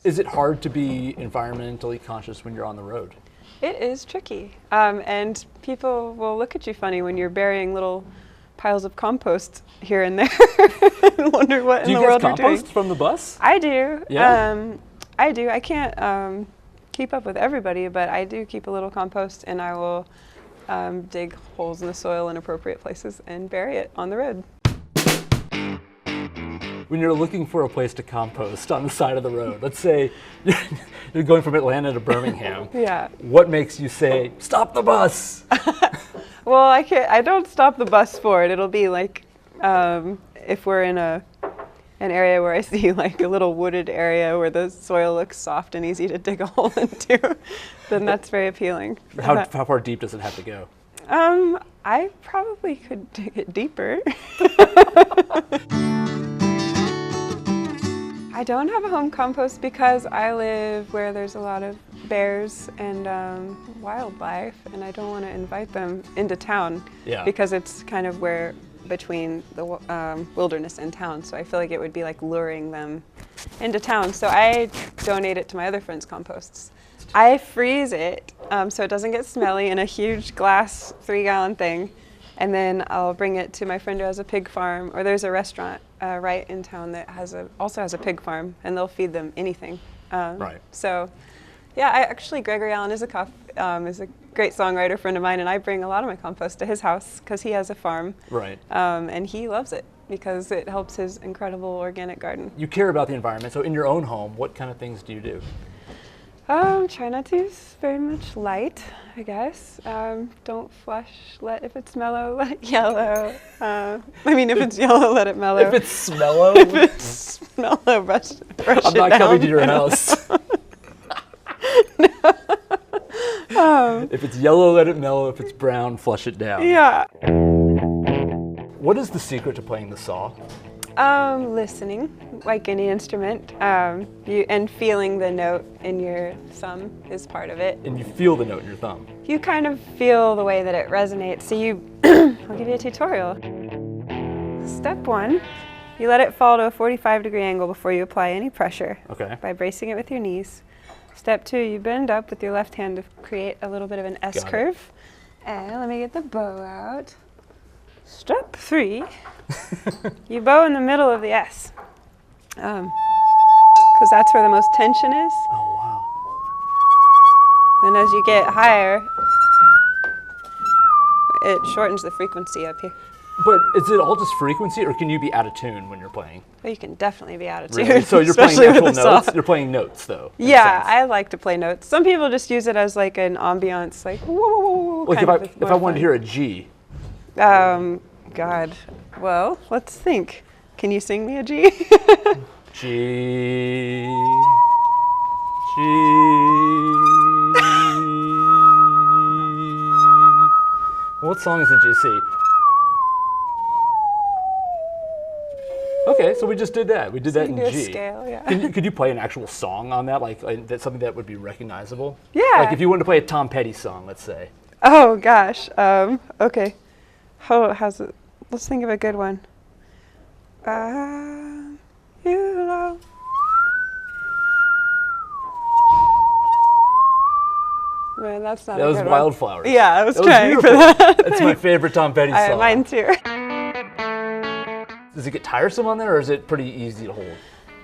Is it hard to be environmentally conscious when you're on the road? It is tricky, and people will look at you funny when you're burying little piles of compost here and there and wonder what in the world you're doing. Do you get compost from the bus? I do. Yeah. I do. I can't keep up with everybody, but I do keep a little compost, and I will dig holes in the soil in appropriate places and bury it on the road. When you're looking for a place to compost on the side of the road, let's say you're going from Atlanta to Birmingham. Yeah. What makes you say, stop the bus? Well, I don't stop the bus for it. It'll be like if we're in an area where I see like a little wooded area where the soil looks soft and easy to dig a hole into, then that's very appealing. How far deep does it have to go? I probably could dig it deeper. I don't have a home compost because I live where there's a lot of bears and wildlife, and I don't want to invite them into town because it's kind of where between the wilderness and town, so I feel like it would be like luring them into town. So I donate it to my other friends' composts. I freeze it so it doesn't get smelly in a huge glass 3-gallon thing, and then I'll bring it to my friend who has a pig farm, or there's a restaurant right in town that also has a pig farm, and they'll feed them anything. Right. So, yeah, Gregory Alan Isikoff is a great songwriter friend of mine, and I bring a lot of my compost to his house because he has a farm. Right. And he loves it because it helps his incredible organic garden. You care about the environment, so in your own home, what kind of things do you do? Try not to use very much light, I guess. Don't flush, if it's mellow, let it yellow. If it's yellow, let it mellow. If it's mellow? If it's mellow, brush it down. I'm not coming to your house. If it's yellow, let it mellow. If it's brown, flush it down. Yeah. What is the secret to playing the saw? Listening, like any instrument, and feeling the note in your thumb is part of it. And you feel the note in your thumb? You kind of feel the way that it resonates. So I'll give you a tutorial. Step 1, you let it fall to a 45-degree angle before you apply any pressure. Okay. By bracing it with your knees. Step 2, you bend up with your left hand to create a little bit of an S curve. And let me get the bow out. Step 3, you bow in the middle of the S, because that's where the most tension is. Oh, wow. And as you get higher, it shortens the frequency up here. But is it all just frequency, or can you be out of tune when you're playing? Well, you can definitely be out of tune. Really? So you're playing actual notes? You're playing notes, though? Yeah, I like to play notes. Some people just use it as like an ambiance, like whoa. Like if I wanted to hear a G. God. Well, let's think. Can you sing me a G? G. G. What song is in G? See. Okay, so we just did that. We did that in G. Scale, yeah. Could you play an actual song on that? Like that's something that would be recognizable? Yeah. Like if you wanted to play a Tom Petty song, let's say. Oh gosh. Okay. How's it? Let's think of a good one. You love. Man, that's not. That was Wildflowers. Yeah, I was trying for that. That's my favorite Tom Petty song. Mine too. Does it get tiresome on there, or is it pretty easy to hold?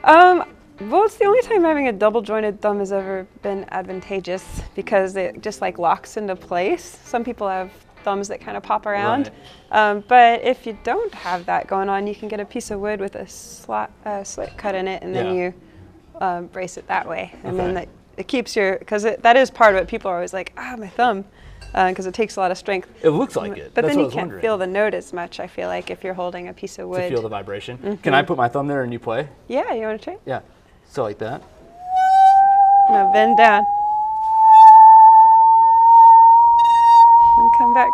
Well, it's the only time having a double jointed thumb has ever been advantageous because it just like locks into place. Some people have thumbs that kind of pop around. Right. But if you don't have that going on, you can get a piece of wood with a slit cut in it, and then you brace it that way. And then it keeps because that is part of it. People are always like, my thumb, because it takes a lot of strength. It looks like it. But That's then what you can't feel the note as much, I feel like, if you're holding a piece of wood. To feel the vibration. Mm-hmm. Can I put my thumb there and you play? Yeah, you want to try? Yeah. So like that. Now bend down. And come back.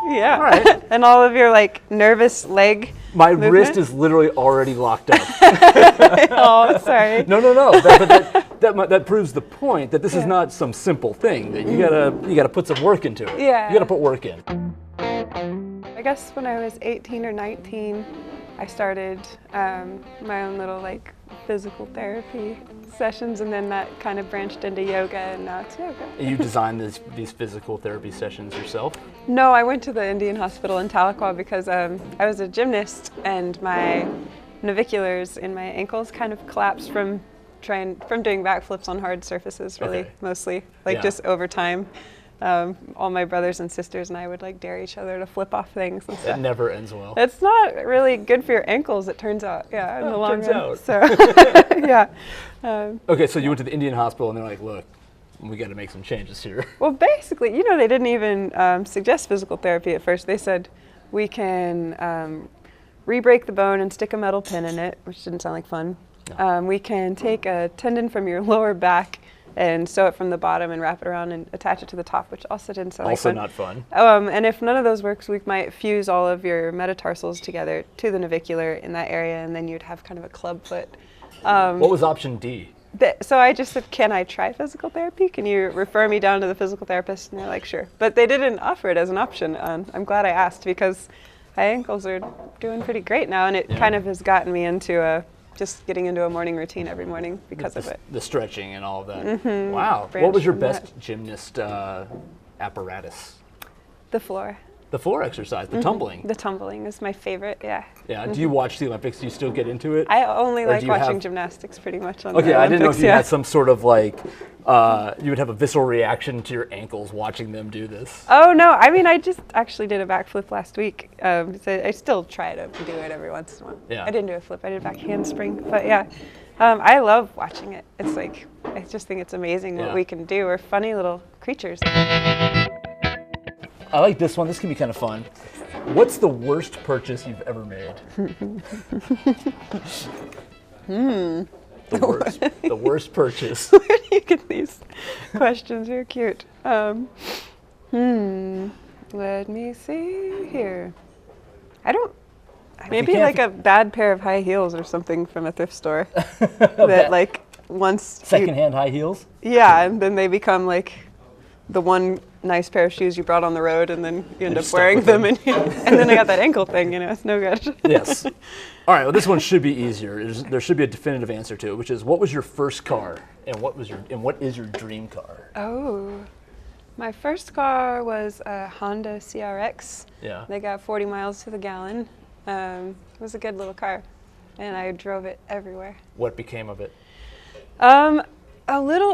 Yeah. All right. And all of your like nervous leg movement. Wrist is literally already locked up. Oh, sorry. No. That proves the point that this is not some simple thing. That you gotta put some work into it. Yeah. You gotta put work in. I guess when I was 18 or 19, I started my own little like physical therapy sessions, and then that kind of branched into yoga, and now it's yoga. You designed these physical therapy sessions yourself? No, I went to the Indian hospital in Tahlequah because I was a gymnast, and my naviculars in my ankles kind of collapsed from doing backflips on hard surfaces, really, mostly, like just over time. All my brothers and sisters and I would like dare each other to flip off things and stuff. It never ends well. It's not really good for your ankles, it turns out. Yeah, in the long run. So, yeah. Okay, so you went to the Indian hospital and they're like, look, we got to make some changes here. Well, basically, they didn't even suggest physical therapy at first. They said, we can re-break the bone and stick a metal pin in it, which didn't sound like fun. No. We can take a tendon from your lower back and sew it from the bottom and wrap it around and attach it to the top, which also didn't sound like fun. Also not fun. And if none of those works, we might fuse all of your metatarsals together to the navicular in that area, and then you'd have kind of a club foot. What was option D? So I just said, can I try physical therapy? Can you refer me down to the physical therapist? And they're like, sure. But they didn't offer it as an option. I'm glad I asked, because my ankles are doing pretty great now, and it kind of has gotten me into just getting into a morning routine every morning because of it. The stretching and all of that. Mm-hmm. Wow. What was your best gymnast apparatus? The floor. The floor exercise, the tumbling. The tumbling is my favorite, yeah. Yeah. Do you watch the Olympics? Do you still get into it? I only like watching gymnastics pretty much on the Okay, Olympics, I didn't know if you had some sort of like, you would have a visceral reaction to your ankles watching them do this. Oh, no. I mean, I just actually did a backflip last week. So I still try to do it every once in a while. Yeah. I didn't do a flip. I did a back handspring. But yeah, I love watching it. It's like, I just think it's amazing what we can do. We're funny little creatures. I like this one. This can be kind of fun. What's the worst purchase you've ever made? The worst purchase. Where do you get these questions? You're cute. Let me see here. Maybe like a bad pair of high heels or something from a thrift store. That like once. Secondhand high heels? Yeah, and then they become like the one nice pair of shoes you brought on the road, and then you end up wearing them, and then I got that ankle thing, it's no good. Yes. All right, well, this one should be easier. There should be a definitive answer to it, which is, what was your first car, and what is your dream car? Oh, my first car was a Honda CRX. Yeah. They got 40 miles to the gallon. It was a good little car, and I drove it everywhere. What became of it?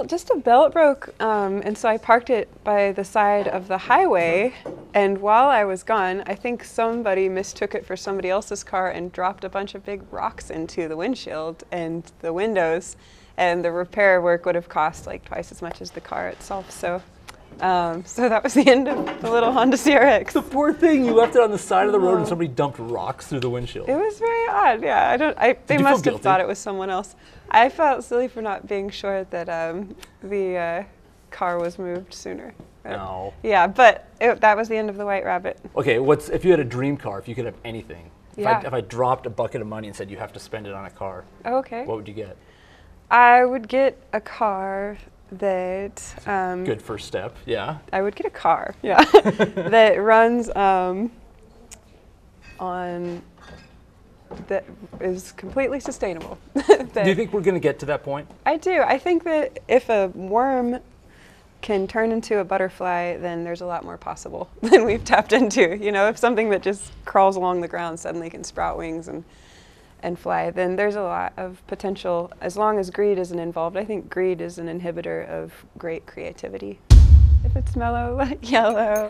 Just a belt broke, and so I parked it by the side of the highway, and while I was gone, I think somebody mistook it for somebody else's car and dropped a bunch of big rocks into the windshield and the windows, and the repair work would have cost like twice as much as the car itself, so that was the end of the little Honda CRX. The poor thing, you left it on the side of the road and somebody dumped rocks through the windshield. It was very odd, yeah. They must have thought it was someone else. I felt silly for not being sure that the car was moved sooner. No. Yeah, but that was the end of the White Rabbit. Okay, if you had a dream car, if you could have anything, if I dropped a bucket of money and said you have to spend it on a car, okay, what would you get? I would get a car that... good first step, yeah. I would get a car, yeah, that runs that is completely sustainable. Do you think we're going to get to that point? I do. I think that if a worm can turn into a butterfly, then there's a lot more possible than we've tapped into. If something that just crawls along the ground suddenly can sprout wings and fly, then there's a lot of potential, as long as greed isn't involved. I think greed is an inhibitor of great creativity. If it's mellow like yellow.